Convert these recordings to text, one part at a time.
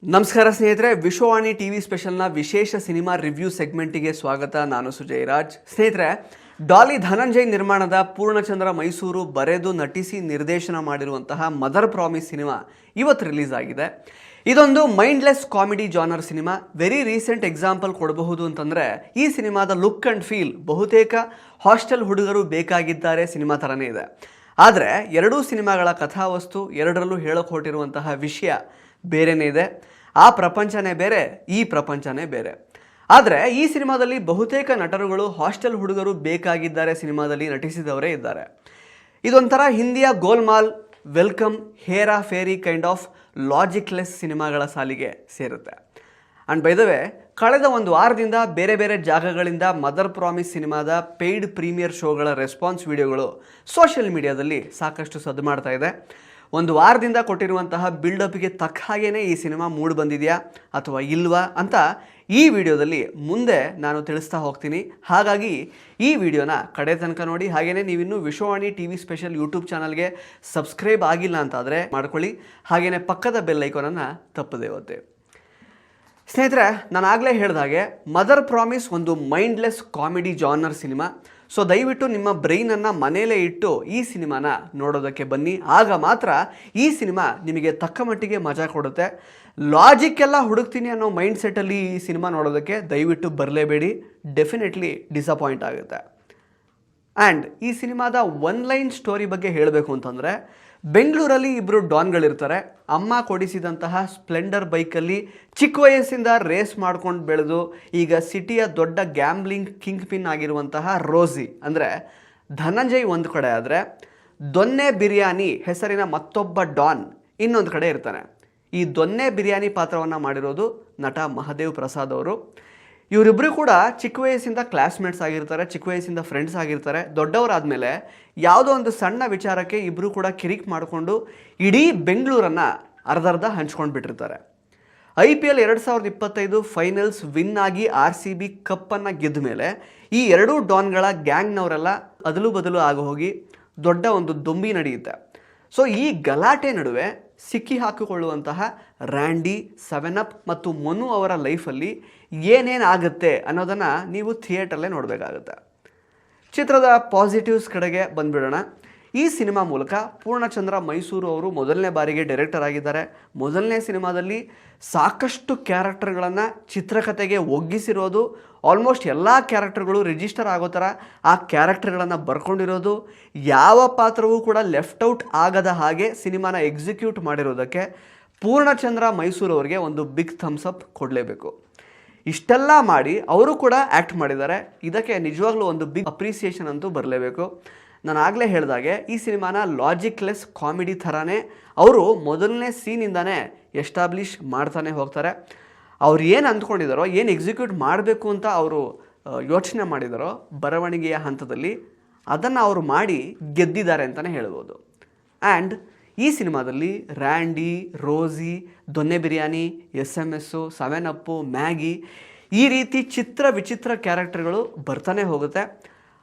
ನಮಸ್ಕಾರ ಸ್ನೇಹಿತರೆ, ವಿಶ್ವವಾಣಿ ಟಿವಿ ಸ್ಪೆಷಲ್ನ ವಿಶೇಷ ಸಿನಿಮಾ ರಿವ್ಯೂ ಸೆಗ್ಮೆಂಟಿಗೆ ಸ್ವಾಗತ. ನಾನು ಸುಜಯ್ ರಾಜ್. ಸ್ನೇಹಿತರೆ, ಡಾಲಿ ಧನಂಜಯ್ ನಿರ್ಮಾಣದ ಪೂರ್ಣಚಂದ್ರ ಮೈಸೂರು ಬರೆದು ನಟಿಸಿ ನಿರ್ದೇಶನ ಮಾಡಿರುವಂತಹ ಮದರ್ ಪ್ರಾಮಿಸ್ ಸಿನಿಮಾ ಇವತ್ತು ರಿಲೀಸ್ ಆಗಿದೆ. ಇದೊಂದು mindless comedy genre cinema. Very recent example ಕೊಡಬಹುದು ಅಂತಂದರೆ, ಈ ಸಿನಿಮಾದ ಲುಕ್ ಆ್ಯಂಡ್ ಫೀಲ್ ಬಹುತೇಕ ಹಾಸ್ಟೆಲ್ ಹುಡುಗರು ಬೇಕಾಗಿದ್ದಾರೆ ಸಿನಿಮಾ ಥರನೇ ಇದೆ. ಆದರೆ ಎರಡೂ ಸಿನಿಮಾಗಳ ಕಥಾವಸ್ತು, ಎರಡರಲ್ಲೂ ಹೇಳೋಕೆ ಹೊರಟಿರುವಂತಹ ವಿಷಯ ಬೇರೆನೇ ಇದೆ. ಆ ಪ್ರಪಂಚನೇ ಬೇರೆ, ಈ ಪ್ರಪಂಚನೇ ಬೇರೆ. ಆದರೆ ಈ ಸಿನಿಮಾದಲ್ಲಿ ಬಹುತೇಕ ನಟರುಗಳು ಹಾಸ್ಟೆಲ್ ಹುಡುಗರು ಬೇಕಾಗಿದ್ದಾರೆ ಸಿನಿಮಾದಲ್ಲಿ ನಟಿಸಿದವರೇ ಇದ್ದಾರೆ. ಇದೊಂಥರ ಹಿಂದಿಯ Golmaal, welcome, Hera Pheri kind of logicless ಸಿನಿಮಾಗಳ ಸಾಲಿಗೆ ಸೇರುತ್ತೆ. ಆ್ಯಂಡ್ ಬೈ ದ ವೇ, ಕಳೆದ ಒಂದು ವಾರದಿಂದ ಬೇರೆ ಬೇರೆ ಜಾಗಗಳಿಂದ ಮದರ್ ಪ್ರಾಮಿಸ್ ಸಿನಿಮಾದ ಪೇಯ್ಡ್ ಪ್ರೀಮಿಯರ್ ಶೋಗಳ ರೆಸ್ಪಾನ್ಸ್ ವಿಡಿಯೋಗಳು ಸೋಷಿಯಲ್ ಮೀಡಿಯಾದಲ್ಲಿ ಸಾಕಷ್ಟು ಸದ್ದು ಮಾಡ್ತಾ ಇದೆ. ಒಂದು ವಾರದಿಂದ ಕೊಟ್ಟಿರುವಂತಹ ಬಿಲ್ಡಪ್ಗೆ ತಕ್ಕ ಹಾಗೇ ಈ ಸಿನಿಮಾ ಮೂಡ್ ಬಂದಿದೆಯಾ ಅಥವಾ ಇಲ್ವಾ ಅಂತ ಈ ವಿಡಿಯೋದಲ್ಲಿ ಮುಂದೆ ನಾನು ತಿಳಿಸ್ತಾ ಹೋಗ್ತೀನಿ. ಹಾಗಾಗಿ ಈ ವಿಡಿಯೋನ ಕಡೆ ತನಕ ನೋಡಿ. ಹಾಗೆಯೇ ನೀವಿನ್ನೂ ವಿಶ್ವವಾಣಿ ಟಿವಿ ಸ್ಪೆಷಲ್ ಯೂಟ್ಯೂಬ್ ಚಾನಲ್ಗೆ ಸಬ್ಸ್ಕ್ರೈಬ್ ಆಗಿಲ್ಲ ಅಂತಾದರೆ ಮಾಡ್ಕೊಳ್ಳಿ. ಹಾಗೆಯೇ ಪಕ್ಕದ ಬೆಲ್ ಐಕಾನನ್ನು ತಪ್ಪದೇ ಒತ್ತಿ. ಸ್ನೇಹಿತರೆ, ನಾನು ಆಗಲೇ ಹೇಳಿದಾಗೆ ಮದರ್ ಪ್ರಾಮಿಸ್ ಒಂದು mindless comedy genre cinema. So ದಯವಿಟ್ಟು ನಿಮ್ಮ ಬ್ರೈನನ್ನು ಮನೇಲೇ ಇಟ್ಟು ಈ ಸಿನಿಮಾನ ನೋಡೋದಕ್ಕೆ ಬನ್ನಿ. ಆಗ ಮಾತ್ರ ಈ ಸಿನಿಮಾ ನಿಮಗೆ ತಕ್ಕ ಮಟ್ಟಿಗೆ ಮಜಾ ಕೊಡುತ್ತೆ. ಲಾಜಿಕ್ ಎಲ್ಲ ಹುಡುಕ್ತೀನಿ ಅನ್ನೋ ಮೈಂಡ್ ಸೆಟ್ಟಲ್ಲಿ ಈ ಸಿನಿಮಾ ನೋಡೋದಕ್ಕೆ ದಯವಿಟ್ಟು ಬರಲೇಬೇಡಿ. ಡೆಫಿನೆಟ್ಲಿ ಡಿಸಪಾಯಿಂಟ್ ಆಗುತ್ತೆ. ಆ್ಯಂಡ್ ಈ ಸಿನಿಮಾದ ಒನ್ ಲೈನ್ ಸ್ಟೋರಿ ಬಗ್ಗೆ ಹೇಳಬೇಕು ಅಂತಂದರೆ, ಬೆಂಗಳೂರಲ್ಲಿ ಇಬ್ಬರು ಡಾನ್ಗಳಿರ್ತಾರೆ. ಅಮ್ಮ ಕೊಡಿಸಿದಂತಹ ಸ್ಪ್ಲೆಂಡರ್ ಬೈಕಲ್ಲಿ ಚಿಕ್ಕ ವಯಸ್ಸಿಂದ ರೇಸ್ ಮಾಡ್ಕೊಂಡು ಬೆಳೆದು ಈಗ ಸಿಟಿಯ ದೊಡ್ಡ ಗ್ಯಾಮ್ಲಿಂಗ್ ಕಿಂಗ್ ಪಿನ್ ಆಗಿರುವಂತಹ ರೋಸಿ ಅಂದರೆ ಧನಂಜಯ್ ಒಂದು ಕಡೆ ಆದರೆ, ದೊನ್ನೆ ಬಿರಿಯಾನಿ ಹೆಸರಿನ ಮತ್ತೊಬ್ಬ ಡಾನ್ ಇನ್ನೊಂದು ಕಡೆ ಇರ್ತಾನೆ. ಈ ದೊನ್ನೆ ಬಿರಿಯಾನಿ ಪಾತ್ರವನ್ನು ಮಾಡಿರೋದು ನಟ ಮಹದೇವ್ ಪ್ರಸಾದ್ ಅವರು. ಇವರಿಬ್ಬರು ಕೂಡ ಚಿಕ್ಕ ವಯಸ್ಸಿಂದ ಕ್ಲಾಸ್ಮೇಟ್ಸ್ ಆಗಿರ್ತಾರೆ, ಚಿಕ್ಕ ವಯಸ್ಸಿಂದ ಫ್ರೆಂಡ್ಸ್ ಆಗಿರ್ತಾರೆ. ದೊಡ್ಡವರಾದಮೇಲೆ ಯಾವುದೋ ಒಂದು ಸಣ್ಣ ವಿಚಾರಕ್ಕೆ ಇಬ್ಬರು ಕೂಡ ಕಿರಿಕ್ ಮಾಡಿಕೊಂಡು ಇಡೀ ಬೆಂಗಳೂರನ್ನು ಅರ್ಧರ್ಧ ಹಂಚ್ಕೊಂಡು ಬಿಟ್ಟಿರ್ತಾರೆ. IPL 2025 ಫೈನಲ್ಸ್ ವಿನ್ ಆಗಿ RCB ಕಪ್ಪನ್ನು ಗೆದ್ದ ಮೇಲೆ ಈ ಎರಡೂ ಡಾನ್ಗಳ ಗ್ಯಾಂಗ್ನವರೆಲ್ಲ ಅದಲು ಬದಲು ಆಗಿ ಹೋಗಿ ದೊಡ್ಡ ಒಂದು ದೊಂಬಿ ನಡೆಯುತ್ತೆ. ಸೊ ಈ ಗಲಾಟೆ ನಡುವೆ ಸಿಕ್ಕಿ ಹಾಕಿಕೊಳ್ಳುವಂತಹ ರ್ಯಾಂಡಿ, 7up ಮತ್ತು ಮನು ಅವರ ಲೈಫಲ್ಲಿ ಏನೇನಾಗುತ್ತೆ ಅನ್ನೋದನ್ನು ನೀವು ಥಿಯೇಟ್ರಲ್ಲೇ ನೋಡಬೇಕಾಗುತ್ತೆ. ಚಿತ್ರದ ಪಾಸಿಟಿವ್ಸ್ ಕಡೆಗೆ ಬಂದುಬಿಡೋಣ. ಈ ಸಿನಿಮಾ ಮೂಲಕ ಪೂರ್ಣಚಂದ್ರ ಮೈಸೂರು ಅವರು ಮೊದಲನೇ ಬಾರಿಗೆ ಡೈರೆಕ್ಟರ್ ಆಗಿದ್ದಾರೆ. ಮೊದಲನೇ ಸಿನಿಮಾದಲ್ಲಿ ಸಾಕಷ್ಟು ಕ್ಯಾರೆಕ್ಟರ್ಗಳನ್ನು ಚಿತ್ರಕಥೆಗೆ ಒಗ್ಗಿಸಿರೋದು, ಆಲ್ಮೋಸ್ಟ್ ಎಲ್ಲ ಕ್ಯಾರೆಕ್ಟರ್ಗಳು ರಿಜಿಸ್ಟರ್ ಆಗೋ ಥರ ಆ ಕ್ಯಾರೆಕ್ಟರ್ಗಳನ್ನು ಬರ್ಕೊಂಡಿರೋದು, ಯಾವ ಪಾತ್ರವೂ ಕೂಡ ಲೆಫ್ಟ್ ಔಟ್ ಆಗದ ಹಾಗೆ ಸಿನಿಮಾನ ಎಕ್ಸಿಕ್ಯೂಟ್ ಮಾಡಿರೋದಕ್ಕೆ ಪೂರ್ಣಚಂದ್ರ ಮೈಸೂರು ಅವರಿಗೆ ಒಂದು ಬಿಗ್ ಥಮ್ಸ್ ಅಪ್ ಕೊಡಲೇಬೇಕು. ಇಷ್ಟೆಲ್ಲ ಮಾಡಿ ಅವರು ಕೂಡ ಆ್ಯಕ್ಟ್ ಮಾಡಿದ್ದಾರೆ. ಇದಕ್ಕೆ ನಿಜವಾಗ್ಲೂ ಒಂದು ಬಿಗ್ ಅಪ್ರಿಸಿಯೇಷನ್ ಅಂತೂ ಬರಲೇಬೇಕು. ನಾನು ಆಗಲೇ ಹೇಳಿದಾಗೆ ಈ ಸಿನಿಮಾನ ಲಾಜಿಕ್ಲೆಸ್ ಕಾಮಿಡಿ ಥರನೇ ಅವರು ಮೊದಲನೇ ಸೀನಿಂದನೇ ಎಸ್ಟಾಬ್ಲಿಷ್ ಮಾಡ್ತಾನೆ ಹೋಗ್ತಾರೆ. ಅವ್ರು ಏನು ಅಂದ್ಕೊಂಡಿದ್ದಾರೋ, ಏನು ಎಕ್ಸಿಕ್ಯೂಟ್ ಮಾಡಬೇಕು ಅಂತ ಅವರು ಯೋಚನೆ ಮಾಡಿದಾರೋ ಬರವಣಿಗೆಯ ಹಂತದಲ್ಲಿ, ಅದನ್ನು ಅವರು ಮಾಡಿ ಗೆದ್ದಿದ್ದಾರೆ ಅಂತಲೇ ಹೇಳ್ಬೋದು. ಆ್ಯಂಡ್ ಈ ಸಿನಿಮಾದಲ್ಲಿ ರ್ಯಾಂಡಿ, ರೋಸಿ, ದೊನ್ನೆ ಬಿರಿಯಾನಿ, SMS, 7up, ಮ್ಯಾಗಿ ಈ ರೀತಿ ಚಿತ್ರ ವಿಚಿತ್ರ ಕ್ಯಾರೆಕ್ಟರ್ಗಳು ಬರ್ತಾನೆ ಹೋಗುತ್ತೆ.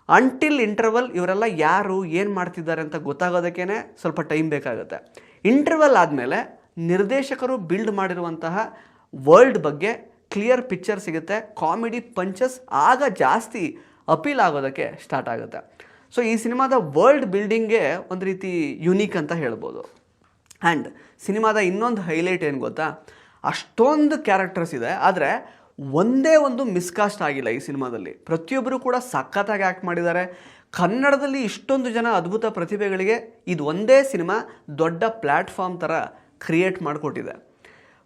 ಅಂಟಿಲ್ ಇಂಟರ್ವಲ್ ಇವರೆಲ್ಲ ಯಾರು, ಏನು ಮಾಡ್ತಿದ್ದಾರೆ ಅಂತ ಗೊತ್ತಾಗೋದಕ್ಕೇ ಸ್ವಲ್ಪ ಟೈಮ್ ಬೇಕಾಗುತ್ತೆ. ಇಂಟರ್ವಲ್ ಆದಮೇಲೆ ನಿರ್ದೇಶಕರು ಬಿಲ್ಡ್ ಮಾಡಿರುವಂತಹ ವರ್ಲ್ಡ್ ಬಗ್ಗೆ ಕ್ಲಿಯರ್ ಪಿಕ್ಚರ್ ಸಿಗುತ್ತೆ. ಕಾಮಿಡಿ ಪಂಚಸ್ ಆಗ ಜಾಸ್ತಿ ಅಪೀಲ್ ಆಗೋದಕ್ಕೆ ಸ್ಟಾರ್ಟ್ ಆಗುತ್ತೆ. ಸೊ ಈ ಸಿನಿಮಾದ ವರ್ಲ್ಡ್ ಬಿಲ್ಡಿಂಗ್ಗೆ ಒಂದು ರೀತಿ ಯುನೀಕ್ ಅಂತ ಹೇಳ್ಬೋದು. ಆ್ಯಂಡ್ ಸಿನಿಮಾದ ಇನ್ನೊಂದು ಹೈಲೈಟ್ ಏನು ಗೊತ್ತಾ, ಅಷ್ಟೊಂದು ಕ್ಯಾರೆಕ್ಟರ್ಸ್ ಇದೆ, ಆದರೆ ಒಂದೇ ಒಂದು ಮಿಸ್ಕಾಸ್ಟ್ ಆಗಿಲ್ಲ ಈ ಸಿನಿಮಾದಲ್ಲಿ. ಪ್ರತಿಯೊಬ್ಬರು ಕೂಡ ಸಖತ್ತಾಗಿ ಆ್ಯಕ್ಟ್ ಮಾಡಿದ್ದಾರೆ. ಕನ್ನಡದಲ್ಲಿ ಇಷ್ಟೊಂದು ಜನ ಅದ್ಭುತ ಪ್ರತಿಭೆಗಳಿಗೆ ಇದು ಒಂದೇ ಸಿನಿಮಾ ದೊಡ್ಡ ಪ್ಲ್ಯಾಟ್ಫಾರ್ಮ್ ಥರ ಕ್ರಿಯೇಟ್ ಮಾಡಿಕೊಟ್ಟಿದೆ.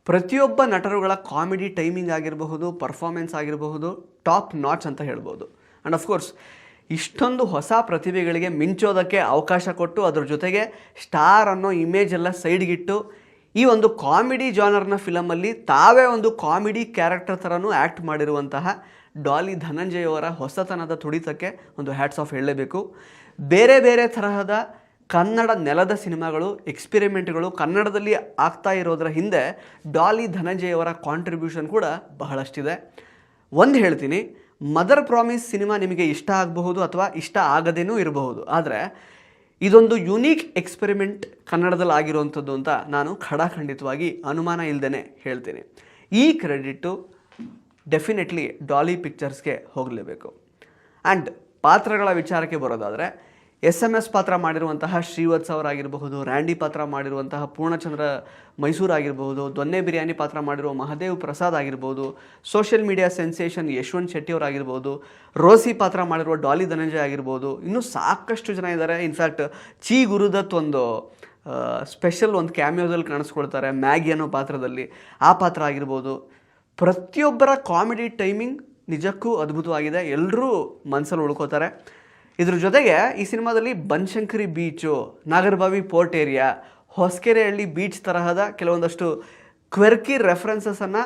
ಪ್ರತಿಯೊಬ್ಬ ನಟರುಗಳ ಕಾಮಿಡಿ ಟೈಮಿಂಗ್ ಆಗಿರಬಹುದು, ಪರ್ಫಾರ್ಮೆನ್ಸ್ ಆಗಿರಬಹುದು, ಟಾಪ್ ನಾಚ್ ಅಂತ ಹೇಳ್ಬೋದು. ಆ್ಯಂಡ್ ಅಫ್ಕೋರ್ಸ್ ಇಷ್ಟೊಂದು ಹೊಸ ಪ್ರತಿಭೆಗಳಿಗೆ ಮಿಂಚೋದಕ್ಕೆ ಅವಕಾಶ ಕೊಟ್ಟು ಅದ್ರ ಜೊತೆಗೆ ಸ್ಟಾರ್ ಅನ್ನೋ ಇಮೇಜ್ ಎಲ್ಲ ಸೈಡ್ಗಿಟ್ಟು ಈ ಒಂದು ಕಾಮಿಡಿ ಜಾನರ್ನ ಫಿಲಮಲ್ಲಿ ತಾವೇ ಒಂದು ಕಾಮಿಡಿ ಕ್ಯಾರೆಕ್ಟರ್ ಥರನೂ ಆ್ಯಕ್ಟ್ ಮಾಡಿರುವಂತಹ ಡಾಲಿ ಧನಂಜಯ್ ಅವರ ಹೊಸತನದ ತುಡಿತಕ್ಕೆ ಒಂದು ಹ್ಯಾಟ್ಸ್ ಆಫ್ ಹೇಳಲೇಬೇಕು. ಬೇರೆ ಬೇರೆ ತರಹದ ಕನ್ನಡ ನೆಲದ ಸಿನಿಮಾಗಳು, ಎಕ್ಸ್ಪೆರಿಮೆಂಟ್ಗಳು ಕನ್ನಡದಲ್ಲಿ ಆಗ್ತಾ ಇರೋದರ ಹಿಂದೆ ಡಾಲಿ ಧನಂಜಯ್ ಅವರ ಕಾಂಟ್ರಿಬ್ಯೂಷನ್ ಕೂಡ ಬಹಳಷ್ಟಿದೆ. ಒಂದು ಹೇಳ್ತೀನಿ, ಮದರ್ ಪ್ರಾಮಿಸ್ ಸಿನಿಮಾ ನಿಮಗೆ ಇಷ್ಟ ಆಗಬಹುದು ಅಥವಾ ಇಷ್ಟ ಆಗದೇನೂ ಇರಬಹುದು. ಆದರೆ ಇದೊಂದು ಯುನೀಕ್ ಎಕ್ಸ್ಪೆರಿಮೆಂಟ್ ಕನ್ನಡದಲ್ಲಿ ಆಗಿರುವಂಥದ್ದು ಅಂತ ನಾನು ಖಡಾಖಂಡಿತವಾಗಿ ಅನುಮಾನ ಇಲ್ಲದೇ ಹೇಳ್ತೀನಿ. ಈ ಕ್ರೆಡಿಟು ಡೆಫಿನೆಟ್ಲಿ ಡಾಲಿ ಪಿಕ್ಚರ್ಸ್ಗೆ ಹೋಗಲೇಬೇಕು. ಆ್ಯಂಡ್ ಪಾತ್ರಗಳ ವಿಚಾರಕ್ಕೆ ಬರೋದಾದರೆ SMS ಪಾತ್ರ ಮಾಡಿರುವಂತಹ ಶ್ರೀವತ್ಸ್ ಅವರಾಗಿರಬಹುದು, ರ್ಯಾಂಡಿ ಪಾತ್ರ ಮಾಡಿರುವಂತಹ ಪೂರ್ಣಚಂದ್ರ ಮೈಸೂರು ಆಗಿರಬಹುದು, ದೊನ್ನೆ ಬಿರಿಯಾನಿ ಪಾತ್ರ ಮಾಡಿರುವ ಮಹದೇವ್ ಪ್ರಸಾದ್ ಆಗಿರ್ಬೋದು, social media sensation Yashwant Shetty ಅವರಾಗಿರ್ಬೋದು, ರೋಸಿ ಪಾತ್ರ ಮಾಡಿರುವ ಡಾಲಿ ಧನಂಜಯ್ ಆಗಿರ್ಬೋದು, ಇನ್ನೂ ಸಾಕಷ್ಟು ಜನ ಇದ್ದಾರೆ. ಇನ್ಫ್ಯಾಕ್ಟ್ ಚಿ ಗುರುದತ್ ಒಂದು ಸ್ಪೆಷಲ್ ಒಂದು ಕ್ಯಾಮಿಯೋದಲ್ಲಿ ಕಾಣಿಸ್ಕೊಳ್ತಾರೆ ಮ್ಯಾಗಿ ಅನ್ನೋ ಪಾತ್ರದಲ್ಲಿ, ಆ ಪಾತ್ರ ಆಗಿರ್ಬೋದು. ಪ್ರತಿಯೊಬ್ಬರ ಕಾಮಿಡಿ ಟೈಮಿಂಗ್ ನಿಜಕ್ಕೂ ಅದ್ಭುತವಾಗಿದೆ, ಎಲ್ಲರೂ ಮನಸ್ಸಲ್ಲಿ ಉಳ್ಕೋತಾರೆ. ಇದ್ರ ಜೊತೆಗೆ ಈ ಸಿನಿಮಾದಲ್ಲಿ Banashankari beach, Nagarbhavi port area, Hosakerehalli beach ತರಹದ ಕೆಲವೊಂದಷ್ಟು ಕ್ವೆರ್ಕಿ ರೆಫರೆನ್ಸಸನ್ನು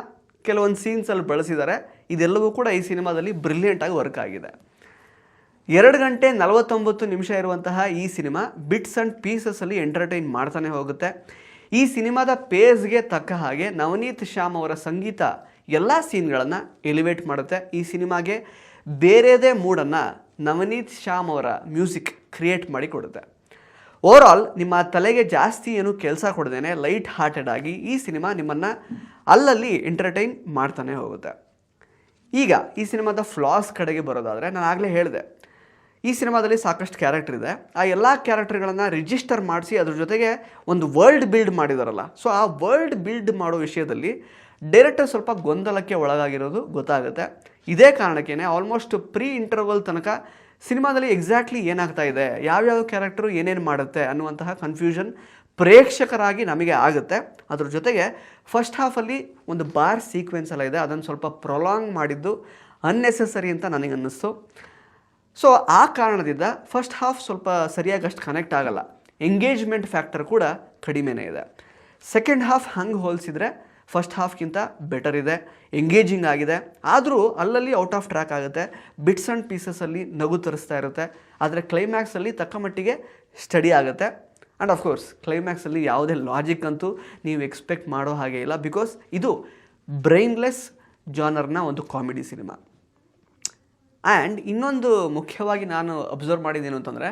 ಕೆಲವೊಂದು ಸೀನ್ಸಲ್ಲಿ ಬಳಸಿದ್ದಾರೆ. ಇದೆಲ್ಲವೂ ಕೂಡ ಈ ಸಿನಿಮಾದಲ್ಲಿ ಬ್ರಿಲಿಯಂಟಾಗಿ ವರ್ಕ್ ಆಗಿದೆ. 2 ಗಂಟೆ 49 ನಿಮಿಷ ಇರುವಂತಹ ಈ ಸಿನಿಮಾ ಬಿಟ್ಸ್ ಆ್ಯಂಡ್ ಪೀಸಸಲ್ಲಿ ಎಂಟರ್ಟೈನ್ ಮಾಡ್ತಾನೆ ಹೋಗುತ್ತೆ. ಈ ಸಿನಿಮಾದ ಪೇಸ್ಗೆ ತಕ್ಕ ಹಾಗೆ ನವನೀತ್ ಶ್ಯಾಮ್ ಅವರ ಸಂಗೀತ ಎಲ್ಲ ಸೀನ್ಗಳನ್ನು ಎಲಿವೇಟ್ ಮಾಡುತ್ತೆ. ಈ ಸಿನಿಮಾಗೆ ಬೇರೆದೇ ಮೂಡನ್ನು ನವನೀತ್ ಶ್ಯಾಮ್ ಅವರ ಮ್ಯೂಸಿಕ್ ಕ್ರಿಯೇಟ್ ಮಾಡಿ ಕೊಡುತ್ತೆ. ಓವರಾಲ್ ನಿಮ್ಮ ತಲೆಗೆ ಜಾಸ್ತಿ ಏನು ಕೆಲಸ ಕೊಡದೇನೆ ಲೈಟ್ ಹಾರ್ಟೆಡ್ ಆಗಿ ಈ ಸಿನಿಮಾ ನಿಮ್ಮನ್ನು ಅಲ್ಲಲ್ಲಿ ಎಂಟರ್ಟೈನ್ ಮಾಡ್ತಾನೆ ಹೋಗುತ್ತೆ. ಈಗ ಈ ಸಿನಿಮಾದ ಫ್ಲಾಸ್ ಕಡೆಗೆ ಬರೋದಾದರೆ, ನಾನು ಆಗಲೇ ಹೇಳಿದೆ ಈ ಸಿನಿಮಾದಲ್ಲಿ ಸಾಕಷ್ಟು ಕ್ಯಾರೆಕ್ಟರ್ ಇದೆ. ಆ ಎಲ್ಲ ಕ್ಯಾರೆಕ್ಟರ್ಗಳನ್ನು ರಿಜಿಸ್ಟರ್ ಮಾಡಿಸಿ ಅದ್ರ ಜೊತೆಗೆ ಒಂದು ವರ್ಲ್ಡ್ ಬಿಲ್ಡ್ ಮಾಡಿದಾರಲ್ಲ, ಸೊ ಆ ವರ್ಲ್ಡ್ ಬಿಲ್ಡ್ ಮಾಡೋ ವಿಷಯದಲ್ಲಿ ಡೈರೆಕ್ಟರ್ ಸ್ವಲ್ಪ ಗೊಂದಲಕ್ಕೆ ಒಳಗಾಗಿರೋದು ಗೊತ್ತಾಗುತ್ತೆ. ಇದೇ ಕಾರಣಕ್ಕೇ ಆಲ್ಮೋಸ್ಟ್ ಪ್ರೀ ಇಂಟರ್ವಲ್ ತನಕ ಸಿನಿಮಾದಲ್ಲಿ ಎಕ್ಸಾಕ್ಟ್ಲಿ ಏನಾಗ್ತಾ ಇದೆ, ಯಾವ್ಯಾವ ಕ್ಯಾರೆಕ್ಟರು ಏನೇನು ಮಾಡುತ್ತೆ ಅನ್ನುವಂತಹ ಕನ್ಫ್ಯೂಷನ್ ಪ್ರೇಕ್ಷಕರಾಗಿ ನಮಗೆ ಆಗುತ್ತೆ. ಅದ್ರ ಜೊತೆಗೆ ಫಸ್ಟ್ ಹಾಫಲ್ಲಿ ಒಂದು ಬಾರ್ ಸೀಕ್ವೆನ್ಸ್ ಎಲ್ಲ ಇದೆ, ಅದನ್ನು ಸ್ವಲ್ಪ ಪ್ರೊಲಾಂಗ್ ಮಾಡಿದ್ದು ಅನ್ನೆಸೆಸರಿ ಅಂತ ನನಗನ್ನಿಸ್ತು. ಸೊ ಆ ಕಾರಣದಿಂದ ಫಸ್ಟ್ ಹಾಫ್ ಸ್ವಲ್ಪ ಸರಿಯಾಗಿ ಅಷ್ಟು ಕನೆಕ್ಟ್ ಆಗಲ್ಲ, ಎಂಗೇಜ್ಮೆಂಟ್ ಫ್ಯಾಕ್ಟರ್ ಕೂಡ ಕಡಿಮೆನೇ ಇದೆ. ಸೆಕೆಂಡ್ ಹಾಫ್ ಹಂಗೆ ಹೋಲಿಸಿದರೆ ಫಸ್ಟ್ ಹಾಫ್ಗಿಂತ ಬೆಟರ್ ಇದೆ, ಎಂಗೇಜಿಂಗ್ ಆಗಿದೆ. ಆದರೂ ಅಲ್ಲಲ್ಲಿ ಔಟ್ ಆಫ್ ಟ್ರ್ಯಾಕ್ ಆಗುತ್ತೆ, ಬಿಟ್ಸ್ ಆ್ಯಂಡ್ ಪೀಸಸಲ್ಲಿ ನಗು ತರಿಸ್ತಾ ಇರುತ್ತೆ. ಆದರೆ ಕ್ಲೈಮ್ಯಾಕ್ಸಲ್ಲಿ ತಕ್ಕ ಮಟ್ಟಿಗೆ ಸ್ಟಡಿ ಆಗುತ್ತೆ. ಆ್ಯಂಡ್ ಆಫ್ಕೋರ್ಸ್ ಕ್ಲೈಮ್ಯಾಕ್ಸಲ್ಲಿ ಯಾವುದೇ ಲಾಜಿಕ್ ಅಂತೂ ನೀವು ಎಕ್ಸ್ಪೆಕ್ಟ್ ಮಾಡೋ ಹಾಗೆ ಇಲ್ಲ, ಬಿಕಾಸ್ ಇದು ಬ್ರೈನ್ಲೆಸ್ ಜಾನರ್ನ ಒಂದು ಕಾಮಿಡಿ ಸಿನಿಮಾ. ಆ್ಯಂಡ್ ಇನ್ನೊಂದು ಮುಖ್ಯವಾಗಿ ನಾನು ಅಬ್ಸರ್ವ್ ಮಾಡಿದ್ದೇನು ಅಂತಂದರೆ,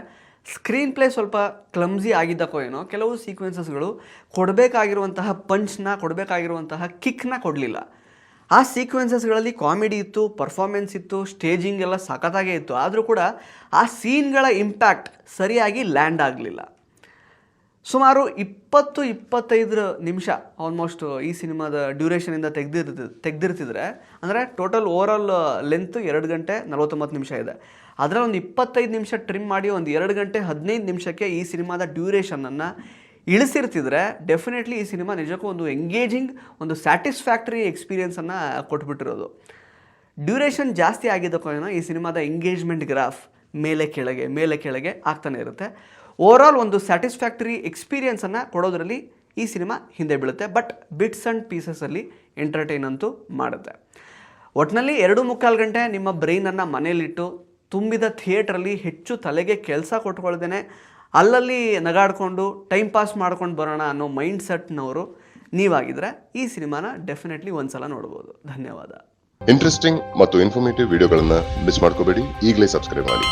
ಸ್ಕ್ರೀನ್ ಪ್ಲೇ ಸ್ವಲ್ಪ ಕ್ಲಮ್ಸಿ ಆಗಿದ್ದಕ್ಕೋ ಏನೋ ಕೆಲವು ಸೀಕ್ವೆನ್ಸಸ್ಗಳು ಕೊಡಬೇಕಾಗಿರುವಂತಹ ಪಂಚ್ನ, ಕೊಡಬೇಕಾಗಿರುವಂತಹ ಕಿಕ್ನ ಕೊಡಲಿಲ್ಲ. ಆ ಸೀಕ್ವೆನ್ಸಸ್ಗಳಲ್ಲಿ ಕಾಮಿಡಿ ಇತ್ತು, ಪರ್ಫಾರ್ಮೆನ್ಸ್ ಇತ್ತು, ಸ್ಟೇಜಿಂಗ್ ಎಲ್ಲ ಸಖತ್ತಾಗೇ ಇತ್ತು. ಆದರೂ ಕೂಡ ಆ ಸೀನ್ಗಳ ಇಂಪ್ಯಾಕ್ಟ್ ಸರಿಯಾಗಿ ಲ್ಯಾಂಡ್ ಆಗಲಿಲ್ಲ. ಸುಮಾರು 20-25 ನಿಮಿಷ ಆಲ್ಮೋಸ್ಟ್ ಈ ಸಿನಿಮಾದ ಡ್ಯೂರೇಷನಿಂದ ತೆಗೆದಿರ್ತಿದ್ರೆ, ಅಂದರೆ ಟೋಟಲ್ ಓವರಾಲ್ ಲೆಂತ್ 2 ಗಂಟೆ 49 ನಿಮಿಷ ಇದೆ. ಅದರಲ್ಲಿ ಒಂದು 25 ನಿಮಿಷ ಟ್ರಿಮ್ ಮಾಡಿ ಒಂದು 2 ಗಂಟೆ 15 ನಿಮಿಷಕ್ಕೆ ಈ ಸಿನಿಮಾದ ಡ್ಯೂರೇಷನನ್ನು ಇಳಿಸಿರ್ತಿದ್ರೆ ಡೆಫಿನೆಟ್ಲಿ ಈ ಸಿನಿಮಾ ನಿಜಕ್ಕೂ ಒಂದು ಎಂಗೇಜಿಂಗ್, ಒಂದು ಸ್ಯಾಟಿಸ್ಫ್ಯಾಕ್ಟರಿ ಎಕ್ಸ್ಪೀರಿಯೆನ್ಸನ್ನು ಕೊಟ್ಬಿಟ್ಟಿರೋದು. ಡ್ಯೂರೇಷನ್ ಜಾಸ್ತಿ ಆಗಿದ್ದಕ್ಕೋ ಏನೋ ಈ ಸಿನಿಮಾದ ಎಂಗೇಜ್ಮೆಂಟ್ ಗ್ರಾಫ್ ಮೇಲೆ ಕೆಳಗೆ ಆಗ್ತಾನೆ ಇರುತ್ತೆ. ಓವರಾಲ್ ಒಂದು ಸ್ಯಾಟಿಸ್ಫ್ಯಾಕ್ಟರಿ ಎಕ್ಸ್ಪೀರಿಯೆನ್ಸನ್ನು ಕೊಡೋದ್ರಲ್ಲಿ ಈ ಸಿನಿಮಾ ಹಿಂದೆ ಬೀಳುತ್ತೆ. ಬಟ್ ಬಿಟ್ಸ್ ಆ್ಯಂಡ್ ಪೀಸಸಲ್ಲಿ ಎಂಟರ್ಟೈನ್ ಅಂತೂ ಮಾಡುತ್ತೆ. ಒಟ್ಟಿನಲ್ಲಿ 2.25 ಗಂಟೆ ನಿಮ್ಮ ಬ್ರೈನನ್ನು ಮನೇಲಿಟ್ಟು ತುಂಬಿದ ಥಿಯೇಟ್ರಲ್ಲಿ ಹೆಚ್ಚು ತಲೆಗೆ ಕೆಲಸ ಕೊಟ್ಕೊಳ್ದೇನೆ ಅಲ್ಲಲ್ಲಿ ನಗಾಡಿಕೊಂಡು ಟೈಮ್ ಪಾಸ್ ಮಾಡ್ಕೊಂಡು ಬರೋಣ ಅನ್ನೋ ಮೈಂಡ್ ಸೆಟ್ನವರು ನೀವಾಗಿದ್ದರೆ ಈ ಸಿನಿಮಾನ ಡೆಫಿನೆಟ್ಲಿ ಒಂದ್ಸಲ ನೋಡ್ಬೋದು. ಧನ್ಯವಾದ. ಇಂಟ್ರೆಸ್ಟಿಂಗ್ ಮತ್ತು ಇನ್ಫಾರ್ಮೇಟಿವ್ ವಿಡಿಯೋಗಳನ್ನು ಮಿಸ್ ಮಾಡ್ಕೋಬೇಡಿ, ಈಗಲೇ ಸಬ್ಸ್ಕ್ರೈಬ್ ಮಾಡಿ.